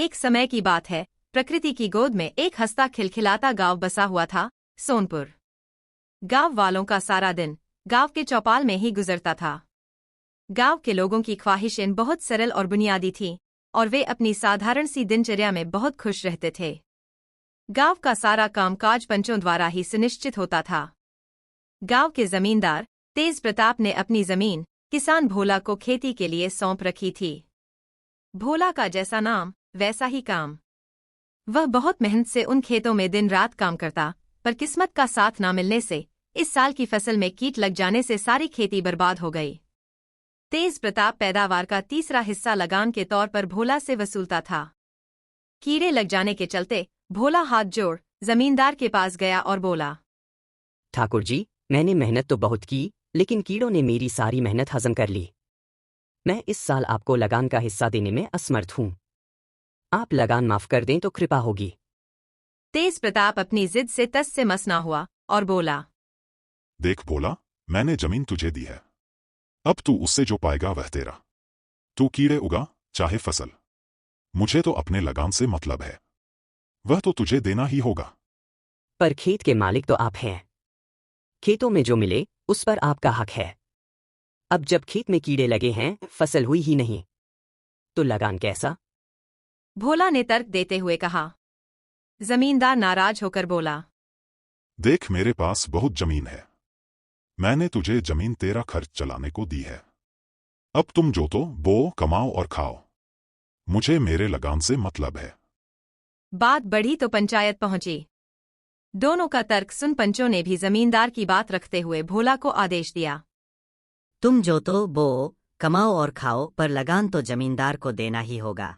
एक समय की बात है, प्रकृति की गोद में एक हंसता खिलखिलाता गांव बसा हुआ था, सोनपुर। गांव वालों का सारा दिन गांव के चौपाल में ही गुजरता था। गांव के लोगों की ख्वाहिशें बहुत सरल और बुनियादी थीं, और वे अपनी साधारण सी दिनचर्या में बहुत खुश रहते थे। गांव का सारा कामकाज पंचों द्वारा ही सुनिश्चित होता था। गांव के जमींदार तेज प्रताप ने अपनी जमीन किसान भोला को खेती के लिए सौंप रखी थी। भोला का जैसा नाम वैसा ही काम। वह बहुत मेहनत से उन खेतों में दिन रात काम करता, पर किस्मत का साथ न मिलने से इस साल की फसल में कीट लग जाने से सारी खेती बर्बाद हो गई। तेज प्रताप पैदावार का तीसरा हिस्सा लगान के तौर पर भोला से वसूलता था। कीड़े लग जाने के चलते भोला हाथ जोड़ जमींदार के पास गया और बोला, ठाकुर जी, मैंने मेहनत तो बहुत की, लेकिन कीड़ों ने मेरी सारी मेहनत हजम कर ली। मैं इस साल आपको लगान का हिस्सा देने में असमर्थ हूँ। आप लगान माफ कर दें तो कृपा होगी। तेज प्रताप अपनी जिद से तस से मस ना हुआ और बोला, देख भोला, मैंने जमीन तुझे दी है। अब तू उससे जो पाएगा वह तेरा। तू कीड़े उगा चाहे फसल, मुझे तो अपने लगान से मतलब है। वह तो तुझे देना ही होगा। पर खेत के मालिक तो आप हैं। खेतों में जो मिले उस पर आपका हक है। अब जब खेत में कीड़े लगे हैं, फसल हुई ही नहीं, तो लगान कैसा? भोला ने तर्क देते हुए कहा। जमींदार नाराज होकर बोला, देख, मेरे पास बहुत जमीन है। मैंने तुझे जमीन तेरा खर्च चलाने को दी है। अब तुम जोतो, बो, कमाओ और खाओ। मुझे मेरे लगान से मतलब है। बात बढ़ी तो पंचायत पहुंची। दोनों का तर्क सुन पंचों ने भी जमींदार की बात रखते हुए भोला को आदेश दिया, तुम जोतो, बो, कमाओ और खाओ, पर लगान तो जमींदार को देना ही होगा।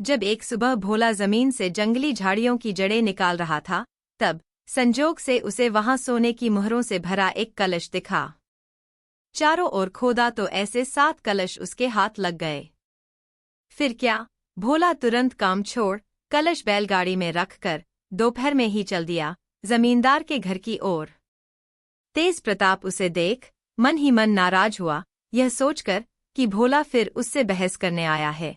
जब एक सुबह भोला जमीन से जंगली झाड़ियों की जड़ें निकाल रहा था, तब संजोग से उसे वहां सोने की मुहरों से भरा एक कलश दिखा। चारों ओर खोदा तो ऐसे 7 कलश उसके हाथ लग गए। फिर क्या, भोला तुरंत काम छोड़ कलश बैलगाड़ी में रखकर दोपहर में ही चल दिया जमींदार के घर की ओर। तेज प्रताप उसे देख मन ही मन नाराज हुआ, यह सोचकर कि भोला फिर उससे बहस करने आया है।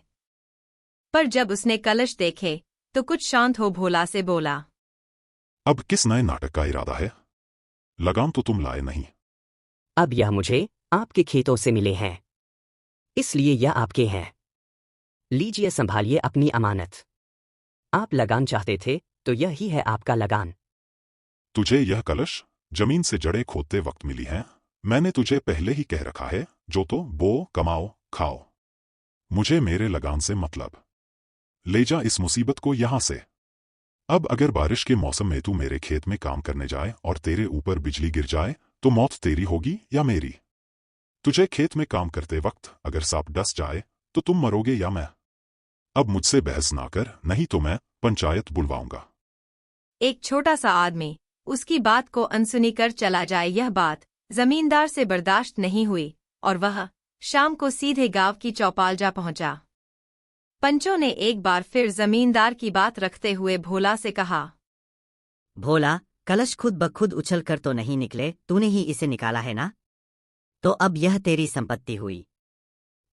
पर जब उसने कलश देखे तो कुछ शांत हो भोला से बोला, अब किस नए नाटक का इरादा है? लगान तो तुम लाए नहीं। अब यह मुझे आपके खेतों से मिले हैं, इसलिए यह आपके हैं। लीजिए, संभालिए अपनी अमानत। आप लगान चाहते थे तो यही है आपका लगान। तुझे यह कलश जमीन से जड़ें खोदते वक्त मिली हैं। मैंने तुझे पहले ही कह रखा है, जोतो, बो, कमाओ, खाओ। मुझे मेरे लगान से मतलब। ले जा इस मुसीबत को यहां से। अब अगर बारिश के मौसम में तू मेरे खेत में काम करने जाए और तेरे ऊपर बिजली गिर जाए तो मौत तेरी होगी या मेरी? तुझे खेत में काम करते वक्त अगर सांप डस जाए तो तुम मरोगे या मैं? अब मुझसे बहस ना कर, नहीं तो मैं पंचायत बुलवाऊंगा। एक छोटा सा आदमी उसकी बात को अनसुनी कर चला जाए, यह बात जमींदार से बर्दाश्त नहीं हुई और वह शाम को सीधे गांव की चौपाल जा पहुंचा। पंचों ने एक बार फिर जमींदार की बात रखते हुए भोला से कहा, भोला, कलश खुद ब खुद उछल कर तो नहीं निकले, तूने ही इसे निकाला है ना? तो अब यह तेरी संपत्ति हुई।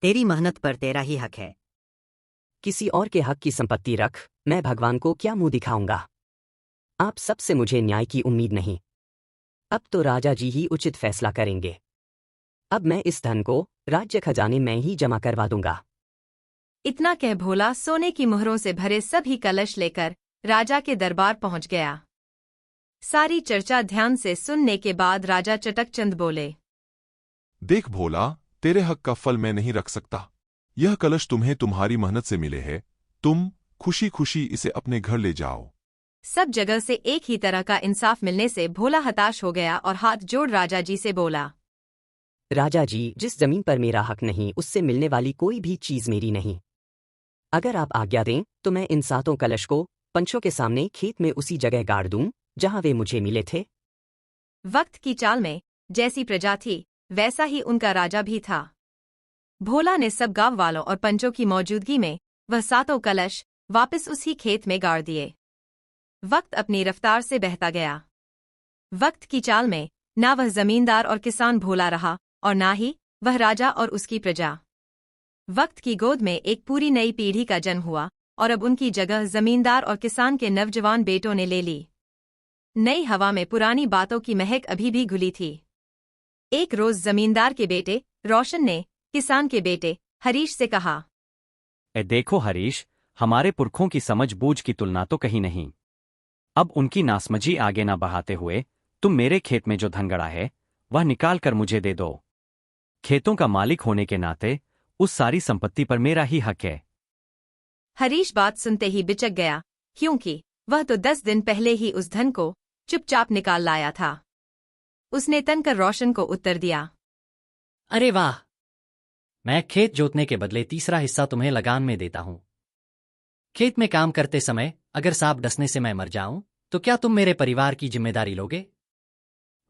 तेरी मेहनत पर तेरा ही हक है। किसी और के हक की संपत्ति रख मैं भगवान को क्या मुंह दिखाऊंगा? आप सबसे मुझे न्याय की उम्मीद नहीं। अब तो राजा जी ही उचित फैसला करेंगे। अब मैं इस धन को राज्य खजाने में ही जमा करवा दूंगा। इतना कह भोला सोने की मुहरों से भरे सभी कलश लेकर राजा के दरबार पहुंच गया। सारी चर्चा ध्यान से सुनने के बाद राजा चटकचंद बोले, देख भोला, तेरे हक का फल मैं नहीं रख सकता। यह कलश तुम्हें तुम्हारी मेहनत से मिले हैं। तुम खुशी खुशी इसे अपने घर ले जाओ। सब जगह से एक ही तरह का इंसाफ मिलने से भोला हताश हो गया और हाथ जोड़ राजा जी से बोला, राजा जी, जिस जमीन पर मेरा हक नहीं उससे मिलने वाली कोई भी चीज मेरी नहीं। अगर आप आज्ञा दें तो मैं इन 7 कलश को पंचों के सामने खेत में उसी जगह गाड़ दूं जहां वे मुझे मिले थे। वक्त की चाल में जैसी प्रजा थी वैसा ही उनका राजा भी था। भोला ने सब गांव वालों और पंचों की मौजूदगी में वह 7 कलश वापस उसी खेत में गाड़ दिए। वक्त अपनी रफ्तार से बहता गया। वक्त की चाल में ना वह जमींदार और किसान भोला रहा और ना ही वह राजा और उसकी प्रजा। वक्त की गोद में एक पूरी नई पीढ़ी का जन्म हुआ और अब उनकी जगह जमींदार और किसान के नवजवान बेटों ने ले ली। नई हवा में पुरानी बातों की महक अभी भी घुली थी। एक रोज जमींदार के बेटे रोशन ने किसान के बेटे हरीश से कहा, देखो हरीश, हमारे पुरखों की समझ बूझ की तुलना तो कहीं नहीं। अब उनकी नासमझी आगे ना बढ़ाते हुए तुम मेरे खेत में जो धन गड़ा है वह निकाल कर मुझे दे दो। खेतों का मालिक होने के नाते उस सारी संपत्ति पर मेरा ही हक है। हरीश बात सुनते ही बिचक गया, क्योंकि वह तो 10 दिन पहले ही उस धन को चुपचाप निकाल लाया था। उसने तनकर रोशन को उत्तर दिया, अरे वाह, मैं खेत जोतने के बदले तीसरा हिस्सा तुम्हें लगान में देता हूं। खेत में काम करते समय अगर सांप डसने से मैं मर जाऊं तो क्या तुम मेरे परिवार की जिम्मेदारी लोगे?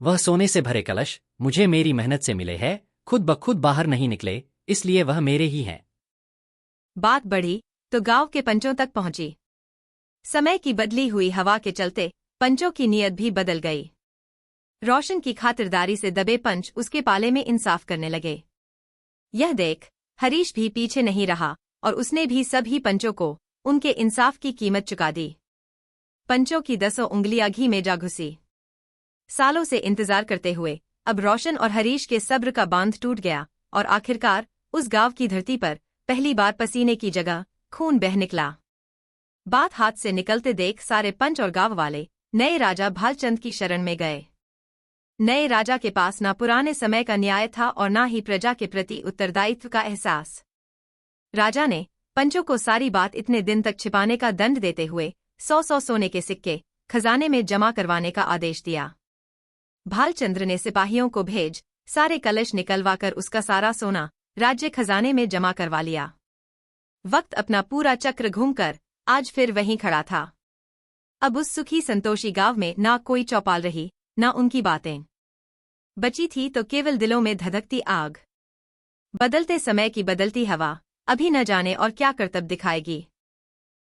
वह सोने से भरे कलश मुझे मेरी मेहनत से मिले हैं, खुद ब खुद बाहर नहीं निकले, इसलिए वह मेरे ही हैं। बात बढ़ी तो गांव के पंचों तक पहुंची। समय की बदली हुई हवा के चलते पंचों की नीयत भी बदल गई। रोशन की खातिरदारी से दबे पंच उसके पाले में इंसाफ करने लगे। यह देख हरीश भी पीछे नहीं रहा और उसने भी सभी पंचों को उनके इंसाफ की कीमत चुका दी। पंचों की 10 उंगलियां घी में जा घुसी। सालों से इंतजार करते हुए अब रोशन और हरीश के सब्र का बांध टूट गया और आखिरकार उस गांव की धरती पर पहली बार पसीने की जगह खून बह निकला। बात हाथ से निकलते देख सारे पंच और गांव वाले नए राजा भालचंद की शरण में गए। नए राजा के पास ना पुराने समय का न्याय था और ना ही प्रजा के प्रति उत्तरदायित्व का एहसास। राजा ने पंचों को सारी बात इतने दिन तक छिपाने का दंड देते हुए 100 सोने के सिक्के खजाने में जमा करवाने का आदेश दिया। भालचंद्र ने सिपाहियों को भेज सारे कलश निकलवाकर उसका सारा सोना राज्य खजाने में जमा करवा लिया। वक्त अपना पूरा चक्र घूमकर आज फिर वहीं खड़ा था। अब उस सुखी संतोषी गांव में ना कोई चौपाल रही, ना उनकी बातें बची थी तो केवल दिलों में धधकती आग। बदलते समय की बदलती हवा अभी न जाने और क्या करतब दिखाएगी।